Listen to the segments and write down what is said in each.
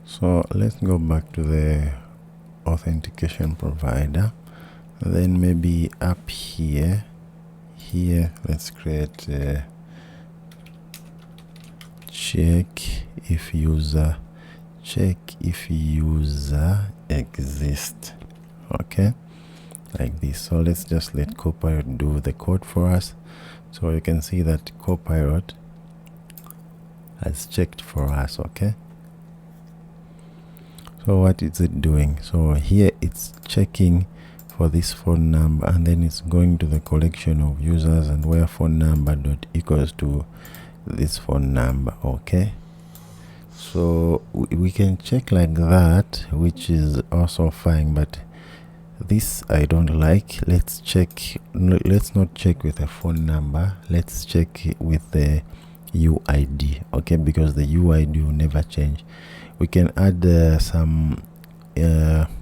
So let's go back to the authentication provider, then maybe up here let's create a check if user exists, okay, like this. So let's just let Copilot do the code for us. So you can see that Copilot has checked for us, okay. So what is it doing? So here it's checking for this phone number, and then it's going to the collection of users and where phone number dot equals to this phone number, okay. So we can check like that, which is also fine, but this I don't like. Let's not check with a phone number, let's check with the UID, okay, because the UID will never change. We can add some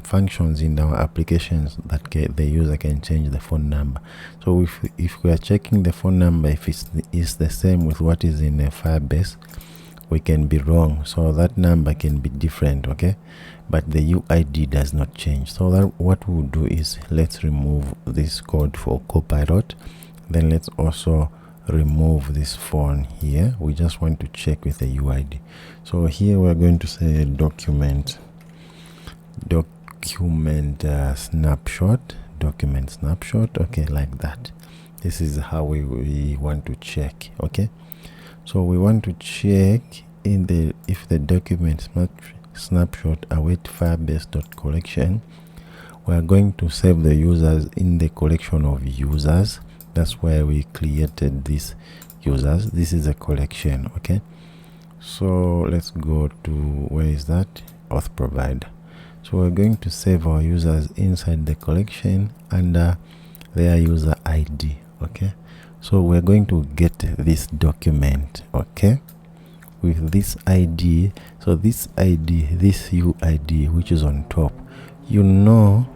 functions in our applications that the user can change the phone number. So if we are checking the phone number, if it's the same with what is in a Firebase, we can be wrong, so that number can be different, okay, but the UID does not change. So that what we'll do is let's remove this code for Copilot, then let's also remove this phone here. We just want to check with the UID. So here we're going to say document snapshot, okay, like that. This is how we want to check, okay. So we want to check if the document snapshot await firebase.collection, we are going to save the users in the collection of users. That's why we created these users. This is a collection, okay. So let's go to, where is that, auth provider. So we're going to save our users inside the collection under their user ID, okay. So we're going to get this document, okay, with this ID. So this ID, this UID, which is on top, you know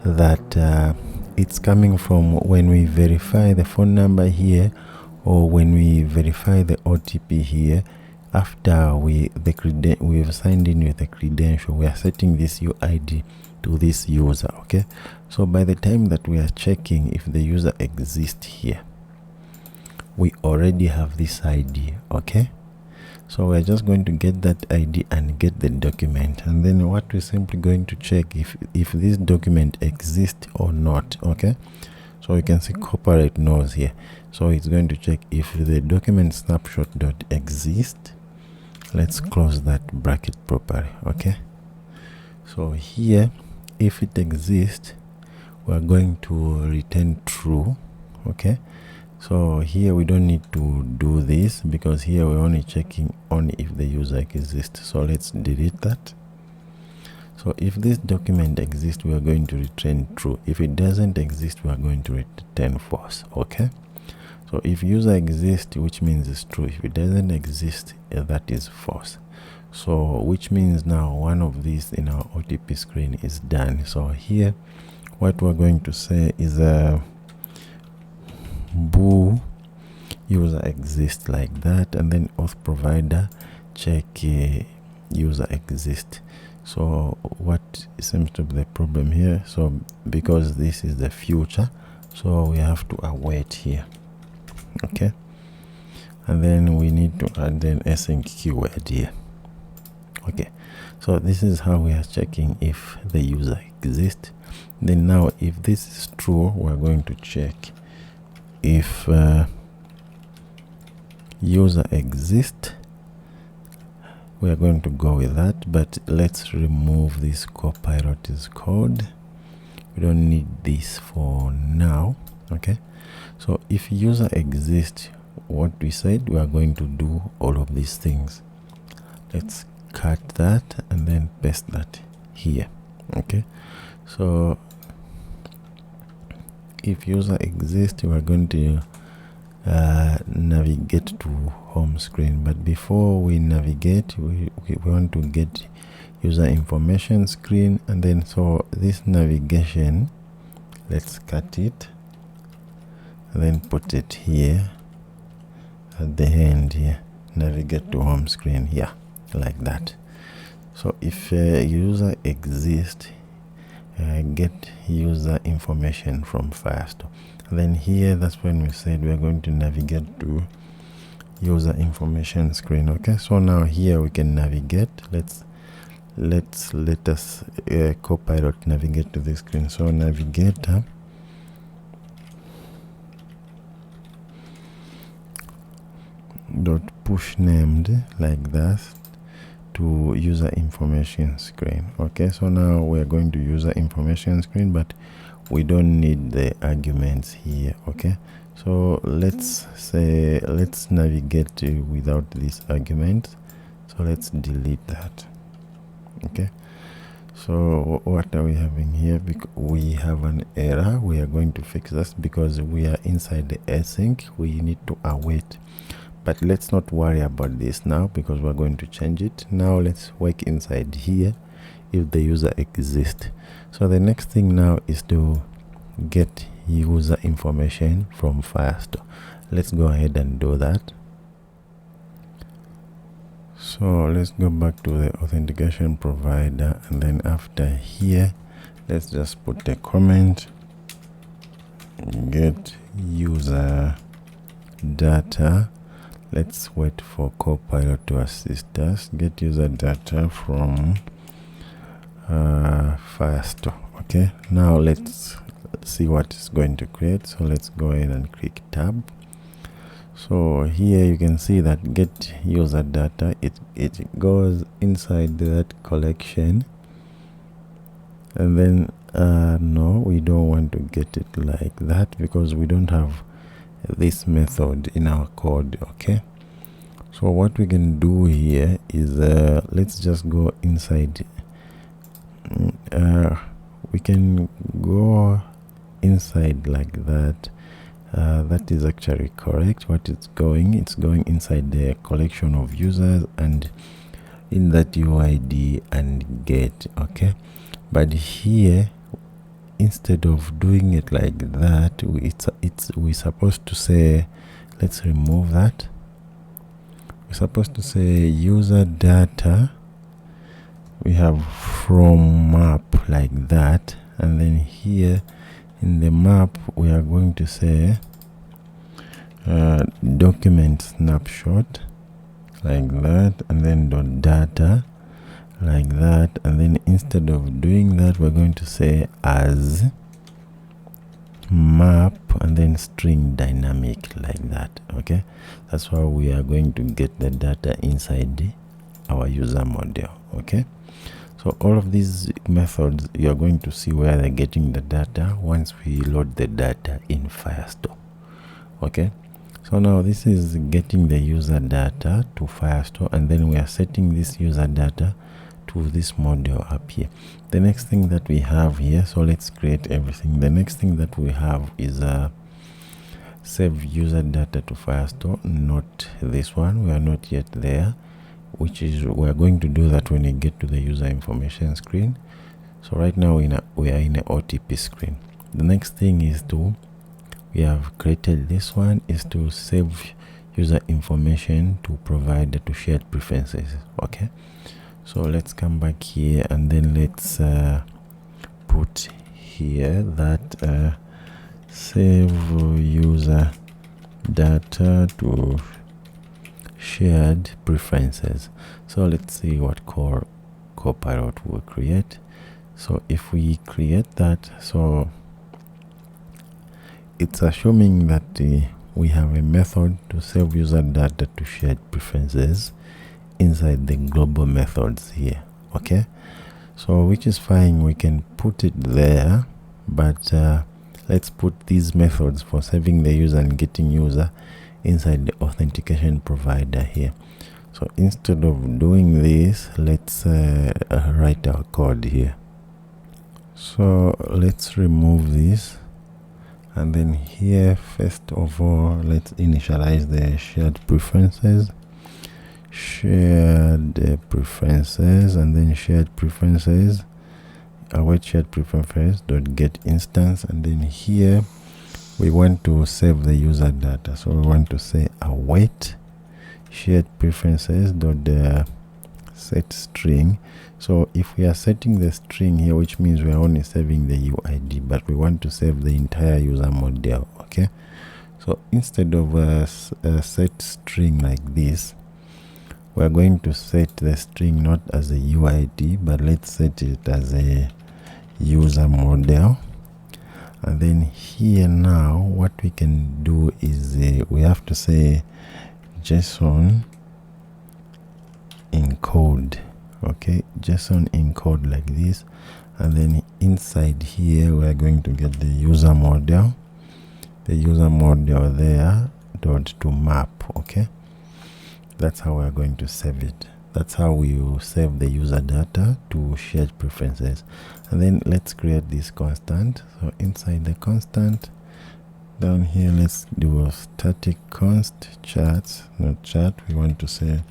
that it's coming from when we verify the phone number here, or when we verify the OTP here. After we've signed in with the credential, we are setting this UID to this user, okay. So by the time that we are checking if the user exists here, we already have this ID, okay. So we're just going to get that ID and get the document, and then what we're simply going to check if this document exists or not, okay. So you can see Copilot knows here, so it's going to check if the document snapshot dot exist. Let's close that bracket properly, okay. So here, if it exists, we're going to return true, okay. So here we don't need to do this, because here we're only checking only if the user exists. So let's delete that. So if this document exists, we are going to return true. If it doesn't exist, we are going to return false, okay. So if user exists, which means it's true. If it doesn't exist, that is false. So which means now one of these in our OTP screen is done. So here what we're going to say is boo user exists, like that, and then auth provider check user exist. So what seems to be the problem here? So because this is the future, so we have to await here, okay. And then we need to add an async keyword here, okay. So this is how we are checking if the user exists. Then now if this is true, we're going to check if user exists. We are going to go with that, but let's remove this Copilot's code. We don't need this for now, okay. So if user exists, what we said, we are going to do all of these things. Let's cut that and then paste that here, okay. So if user exists, we are going to navigate to home screen, but before we navigate, we want to get user information screen, and then so this navigation, let's cut it and then put it here at the end here, navigate to home screen here, like that. So if user exists, get user information from Firestore. And then here, that's when we said we're going to navigate to user information screen. Okay, so now here we can navigate. Let us Copilot navigate to this screen. So navigator dot push named like that to user information screen. Okay, so now we're going to user information screen, but we don't need the arguments here. Okay, so let's navigate without these arguments. So let's delete that. Okay, so what are we having here? Because we have an error. We are going to fix this because we are inside the async. We need to await, but let's not worry about this now because we're going to change it. Now let's work inside here if the user exists. So the next thing now is to get user information from Firestore. Let's go ahead and do that. So let's go back to the authentication provider, and then after here, let's just put a comment, get user data. Let's wait for Copilot to assist us. Get user data from Firestore. Okay, now let's see what it's going to create. So let's go ahead and click tab. So here you can see that get user data, it goes inside that collection, and then no, we don't want to get it like that because we don't have this method in our code. Okay, so what we can do here is let's just go inside. We can go inside like that. That is actually correct. What it's going inside the collection of users and in that UID and get. Okay, but here instead of doing it like that, we're supposed to say, let's remove that. We're supposed to say user data. We have from map like that, and then here in the map we are going to say document snapshot like that, and then dot data like that, and then instead of doing that we're going to say as map and then string dynamic like that. Okay, that's how we are going to get the data inside our user model. Okay, so all of these methods you are going to see where they're getting the data once we load the data in Firestore. Okay, so now this is getting the user data to Firestore, and then we are setting this user data to this module up here. The next thing that we have here, so let's create everything. The next thing that we have is save user data to Firestore. Not this one, we are not yet there, which is we are going to do that when we get to the user information screen. So right now we are in a OTP screen. The next thing is we have created this one, is to save user information to provide to shared preferences. Okay, so let's come back here and then let's put here that save user data to shared preferences. So let's see what Copilot will create. So if we create that, so it's assuming that we have a method to save user data to shared preferences inside the global methods here. Okay, so which is fine, we can put it there, but let's put these methods for saving the user and getting user inside the authentication provider here. So instead of doing this, let's write our code here. So let's remove this, and then here first of all let's initialize the shared preferences, and then shared preferences, await shared preferences dot get instance, and then here we want to save the user data, so we want to say await shared preferences dot set string. So if we are setting the string here, which means we are only saving the UID, but we want to save the entire user model. Okay, so instead of a set string like this, we are going to set the string not as a UID, but let's set it as a user model. And then here now what we can do is we have to say JSON encode. Okay, JSON encode like this, and then inside here we are going to get the user model there dot to map. Okay, that's how we are going to save it. That's how we will save the user data to shared preferences. And then let's create this constant. So inside the constant down here, let's do a static const chart, not chart, we want to say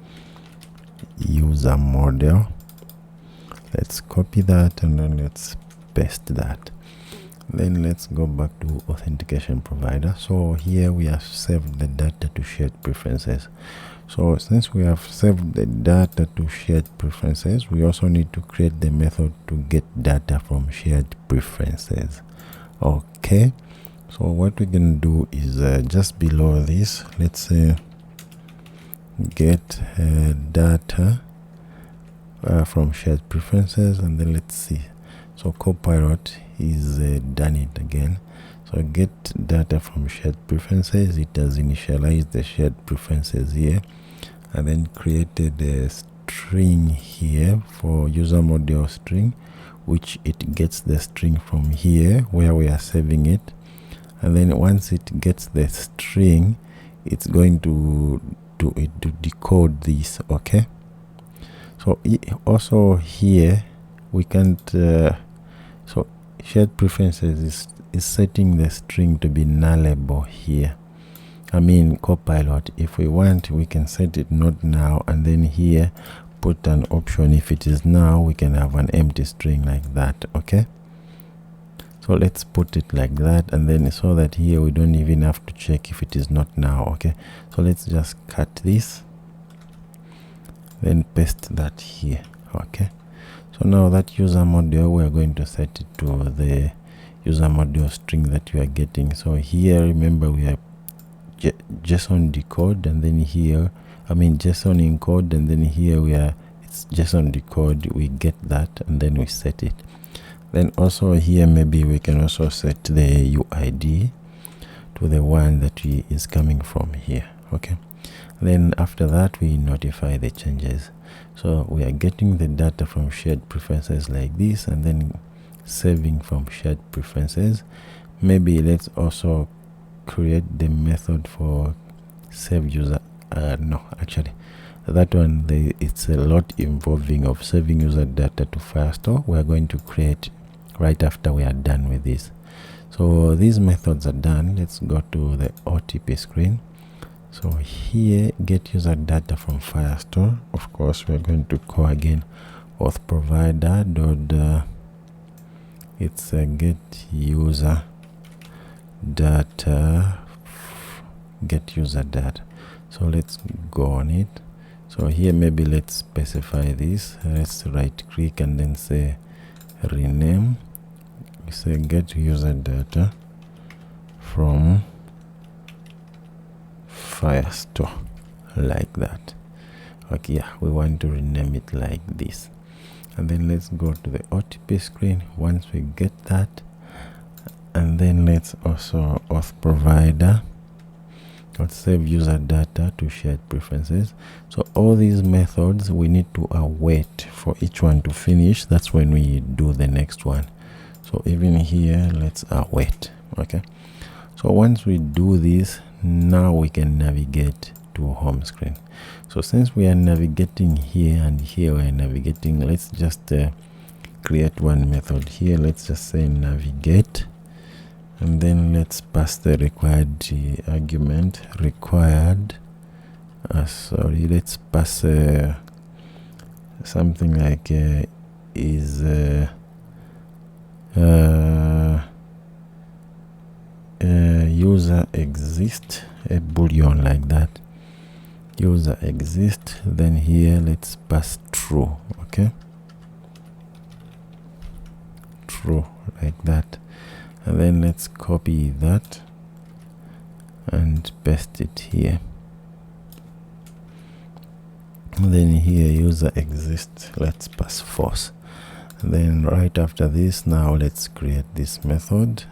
user model. Let's copy that and then let's paste that. Then let's go back to authentication provider. So here we have saved the data to shared preferences. So since we have saved the data to shared preferences, we also need to create the method to get data from shared preferences. Okay, so what we can do is just below this, let's say get data from shared preferences, and then let's see. So Copilot is done it again. So get data from shared preferences. It has initialized the shared preferences here, and then created a string here for user model string, which it gets the string from here where we are saving it. And then once it gets the string, it's going to decode this. Okay, so also here we can't so shared preferences is setting the string to be nullable here. I mean Copilot, if we want, we can set it not now, and then here put an option. If it is now, we can have an empty string like that. Okay, so let's put it like that, and then so that here we don't even have to check if it is not now. Okay, so let's just cut this, then paste that here. Okay, so now that user model, we are going to set it to the user model string that we are getting. So here, remember, we are JSON decode, and then here, I mean JSON encode, and then here we are, it's JSON decode. We get that, and then we set it. Then also here, maybe we can also set the UID to the one that is coming from here. Okay, then after that we notify the changes. So we are getting the data from shared preferences like this, and then saving from shared preferences. Maybe let's also create the method for save user. No, actually that one, it's a lot involving of saving user data to Firestore. We are going to create right after we are done with this. So these methods are done. Let's go to the OTP screen. So here, get user data from Firestore. Of course, we're going to call again auth provider dot it's get user data, get user data. So let's go on it. So here, maybe let's specify this. Let's right click and then say rename. We say get user data from Firestore, like that. Okay, yeah, we want to rename it like this. And then let's go to the OTP screen once we get that, and then let's also auth provider. Let's save user data to shared preferences. So all these methods, we need to wait for each one to finish. That's when we do the next one. So even here, let's wait. Okay, so once we do this, now we can navigate to home screen. So since we are navigating here and here we are navigating, let's just create one method here. Let's just say navigate, and then let's pass the required argument required. Sorry, let's pass something like is user exist, a boolean like that. user exist, then here let's pass true. Okay, true, like that. And then let's copy that and paste it here. And then here user exists, let's pass false. And then right after this, now let's create this method.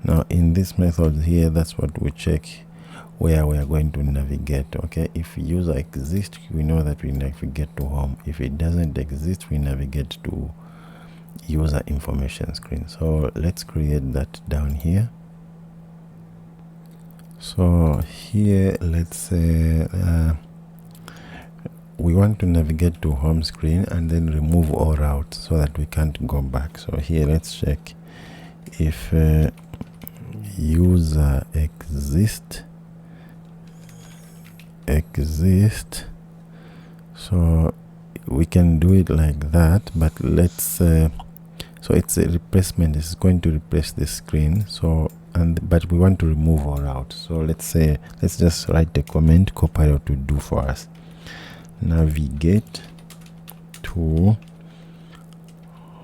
Now in this method here, that's what we check, where we are going to navigate. Okay, if user exists, we know that we navigate to home. If it doesn't exist, we navigate to user information screen. So let's create that down here. So here, let's say we want to navigate to home screen and then remove all routes so that we can't go back. So here let's check if user exist. So we can do it like that, but let's so it's a replacement. It's going to replace the screen. So but we want to remove all routes. So let's just write a comment Copilot to do for us. Navigate to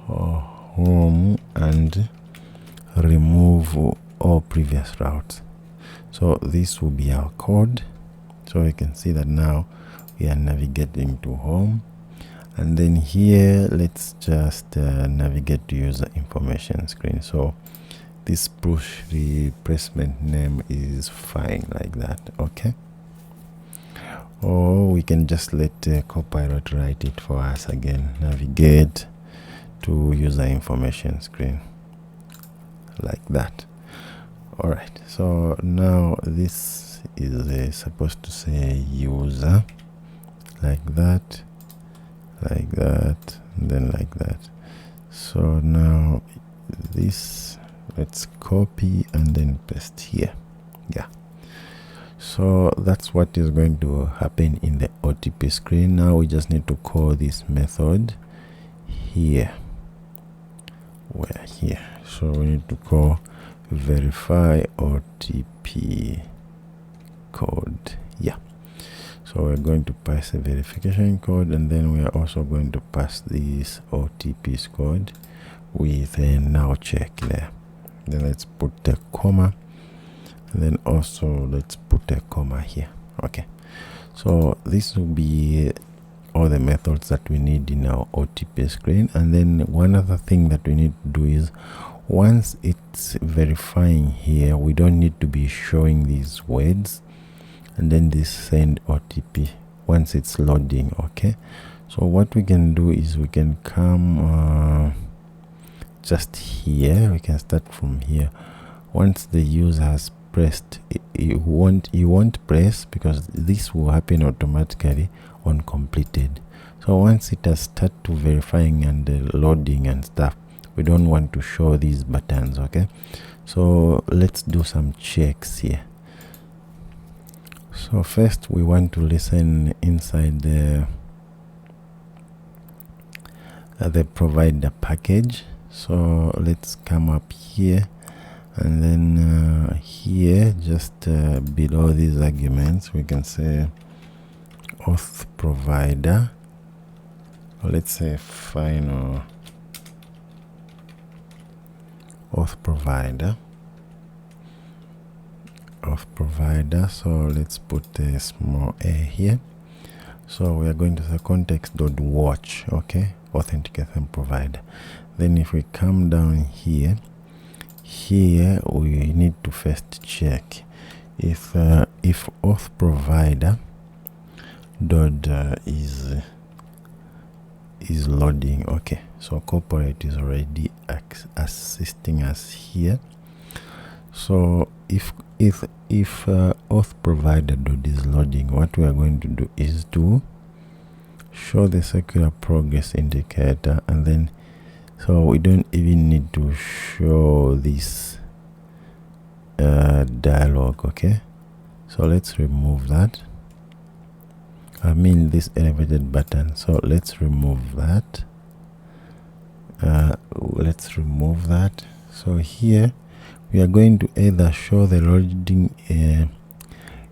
home and remove all previous routes. So this will be our code. So you can see that now we are navigating to home, and then here let's just navigate to user information screen. So this push replacement name is fine like that. Okay, or we can just let Copilot write it for us again. Navigate to user information screen, like that. All right, so now this is supposed to say user, like that, and then like that. So now this, let's copy and then paste here. Yeah, so that's what is going to happen in the OTP screen. Now we just need to call this method here. Where here? So we need to call verify OTP code. Yeah, so we're going to pass a verification code, and then we are also going to pass this OTP's code with a now check there. Then let's put a comma, and then also let's put a comma here. Okay, so this will be all the methods that we need in our OTP screen. And then one other thing that we need to do is, once it's verifying here, we don't need to be showing these words and then this send OTP once it's loading. Okay, so what we can do is we can come just here. We can start from here. Once the user has pressed, you won't press, because this will happen automatically on completed. So once it has started to verifying and loading and stuff, we don't want to show these buttons. Okay, so let's do some checks here. So first we want to listen inside the provider package. So let's come up here, and then here, just below these arguments, we can say auth provider, or let's say final auth provider. So let's put a small a here. So we are going to the context.watch. Okay, authentication provider. Then if we come down here, we need to first check if auth provider dot is loading. Okay, so Copilot is already assisting us here. So if auth provider dot is loading, what we are going to do is to show the secular progress indicator, and then so we don't even need to show this dialog. Okay, so let's remove that. I mean this elevated button. So let's remove that. So here we are going to either show the loading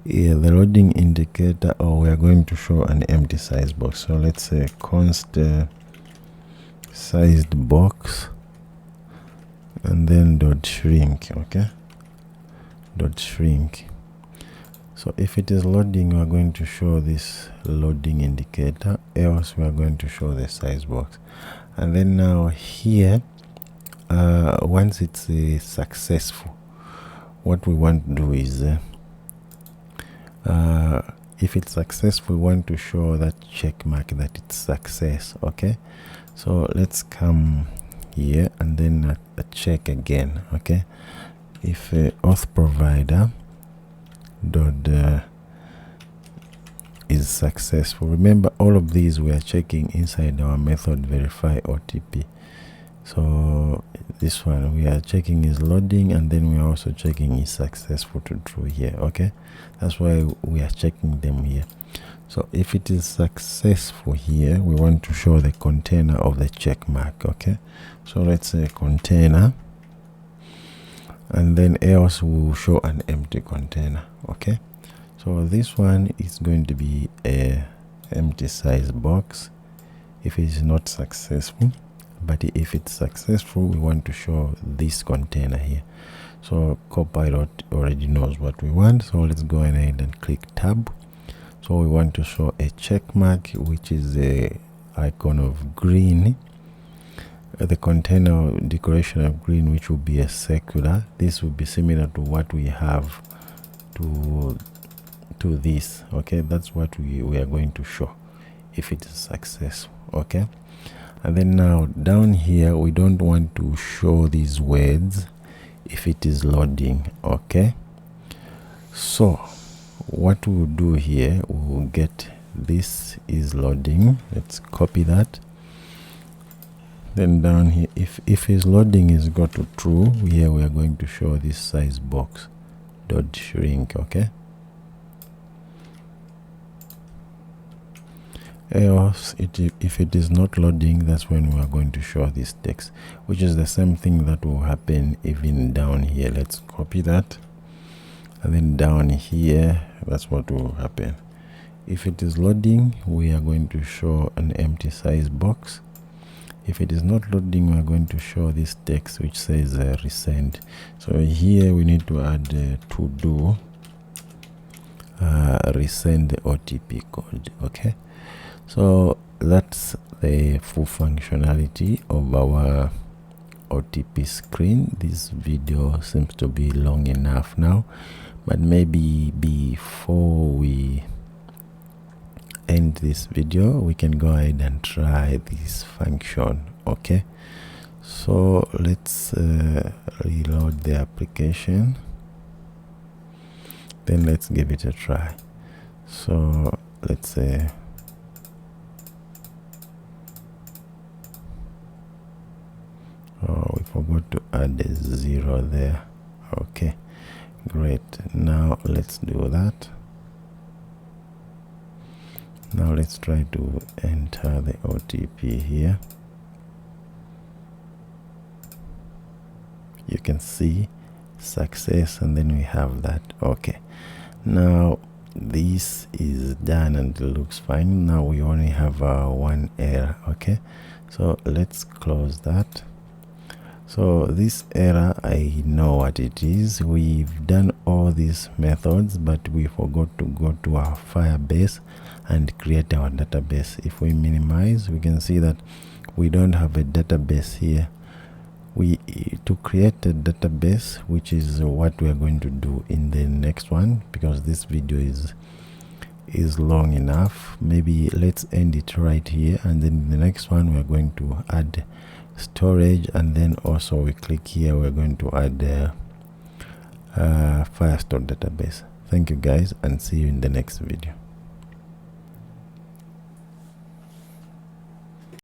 here the loading indicator, or we are going to show an empty size box. So let's say const sized box and then dot shrink. Okay, dot shrink. So if it is loading, we are going to show this loading indicator, else we are going to show the size box. And then now here, once it's successful, what we want to do is if it's successful, we want to show that check mark that it's success. Okay, so let's come here and then check again. Okay, if auth provider dot is successful, remember all of these we are checking inside our method verify OTP. So this one we are checking is loading, and then we are also checking is successful to true here. Okay, that's why we are checking them here. So if it is successful here, we want to show the container of the check mark. Okay, so let's say container, and then else will show an empty container. Okay, so this one is going to be a empty size box if it is not successful. But if it's successful, we want to show this container here. So Copilot already knows what we want, so let's go ahead and click tab. So we want to show a check mark, which is a icon of green, the container decoration of green, which will be a circular. This will be similar to what we have to this. Okay, that's what we are going to show if it is successful. Okay, and then now down here we don't want to show these words if it is loading. Okay, so what we'll do here, we will get this is loading. Let's copy that. Then down here, if is loading is got to true, here we are going to show this size box dot shrink. Okay, else if it is not loading, that's when we are going to show this text, which is the same thing that will happen even down here. Let's copy that, and then down here, that's what will happen. If it is loading, we are going to show an empty size box. If it is not loading, we are going to show this text which says resend. So here we need to add to do resend the OTP code. Okay, so that's the full functionality of our OTP screen. This video seems to be long enough now, but maybe before we end this video, we can go ahead and try this function. Okay, so let's reload the application, then let's give it a try. So let's say we forgot to add a 0 there. Okay, great. Now let's do that. Now let's try to enter the OTP here. You can see success, and then we have that. Okay, now this is done and it looks fine. Now we only have one error. Okay, so let's close that. So this error, I know what it is. We've done all these methods, but we forgot to go to our Firebase and create our database. If we minimize, we can see that we don't have a database here. To create a database, which is what we are going to do in the next one, because this video is long enough. Maybe let's end it right here, and then in the next one we are going to add storage, and then also we click here, we're going to add Firestore database. Thank you guys, and see you in the next video.